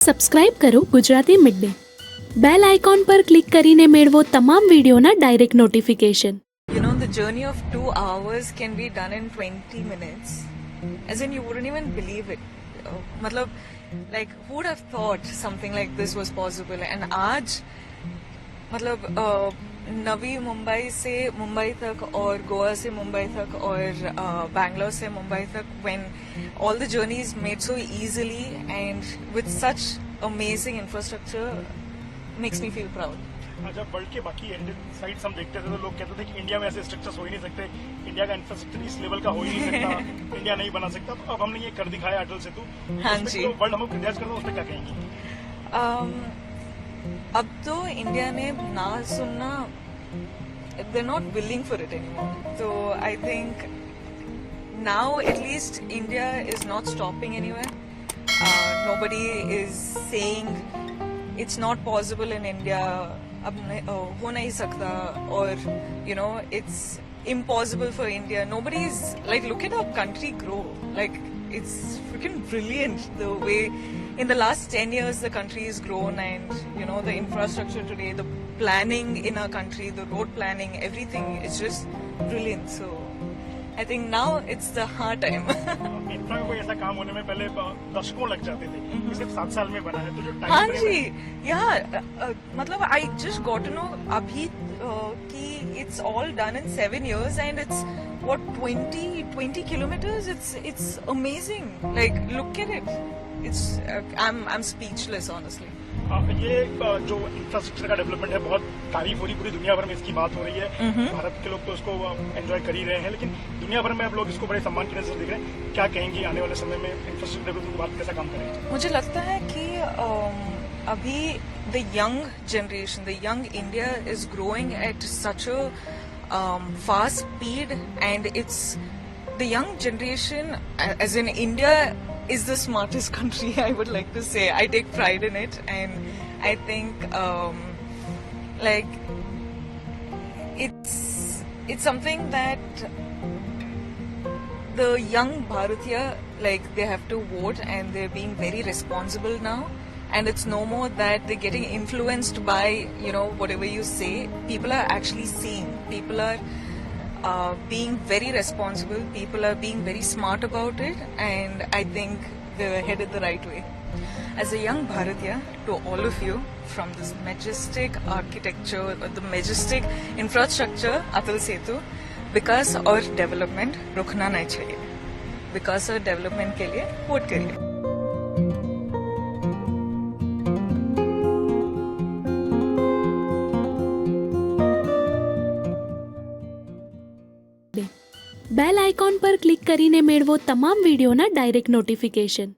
Subscribe કરો Gujarati mid day bell icon પર click કરીને મેળવો તમામ વિડીયોના direct notification. You know, the journey of 2 hours can be done in 20 minutes. As in, you wouldn't even believe it. Matlab, like, who would have thought something like this was possible? And आज, मतलब नवी मुंबई से मुंबई तक और गोवा से मुंबई तक और बैंगलोर से मुंबई तक, when all the journeys made so easily and with such amazing infrastructure, makes me feel proud. जब वर्ल्ड के बाकी इंडियन साइट्स हम देखते थे तो लोग कहते थे कि इंडिया में ऐसे स्ट्रक्चर्स हो ही नहीं सकते, इंडिया का इंफ्रास्ट्रक्चर इस लेवल का हो ही नहीं सकता, इंडिया नहीं बना सकता. तो अब हमने ये कर दिखाया अटल सेतु. हाँ जी. तो वर्ल्ड हमको क्रिटिसाइज करता है, उस पर क्या कहेंगी? अब तो इंडिया ने ना सुनना, they're not willing for it anymore. So I think now at least India is not stopping anywhere. Nobody is saying it's not possible in India. अब हो नहीं सकता, or you know, it's impossible for India. Nobody is like, look at our country grow. Like, it's freaking brilliant the way in the last 10 years the country has grown, and you know, the infrastructure today, the planning in our country, the road planning, everything is just brilliant. So I think now it's the hard time. Infra में कोई ऐसा काम होने में पहले दशकों लग जाते थे, ये सिर्फ 7 साल में बना है. तो जो टाइम हाँ जी, यार मतलब I just got to know अभी कि it's all done in 7 years and it's what 20 kilometers. It's amazing. Like, look at it. It's I'm speechless honestly. ये जो इंफ्रास्ट्रक्चर का डेवलपमेंट है, बहुत तारीफ हो रही, पूरी दुनिया भर में इसकी बात हो रही है. भारत के लोग तो इसको एंजॉय कर ही रहे हैं, लेकिन दुनिया भर में अब लोग इसको बड़े सम्मान की नजर से देख रहे हैं. क्या कहेंगी आने वाले समय में इंफ्रास्ट्रक्चर डेवलपमेंट भारत कैसा काम करेगा? मुझे लगता है कि अभी the young generation, the young India is growing at such a fast speed, and it's the young generation, as in India is the smartest country, I would like to say. I take pride in it, and I think like it's something that the young Bharatiya, like, they have to vote and they're being very responsible now, and it's no more that they're getting influenced by, you know, whatever you say. People are actually seeing, people are being very responsible, people are being very smart about it, and I think they're headed the right way. As a young Bharatiya, to all of you, from this majestic architecture, the majestic infrastructure, Atal Setu, विकास और development रुकना नहीं चाहिए. विकास और development के लिए vote करिए. Bell icon પર click કરીને મેળવો તમામ વિડીયોના ડાયરેક્ટ નોટિફિકેશન.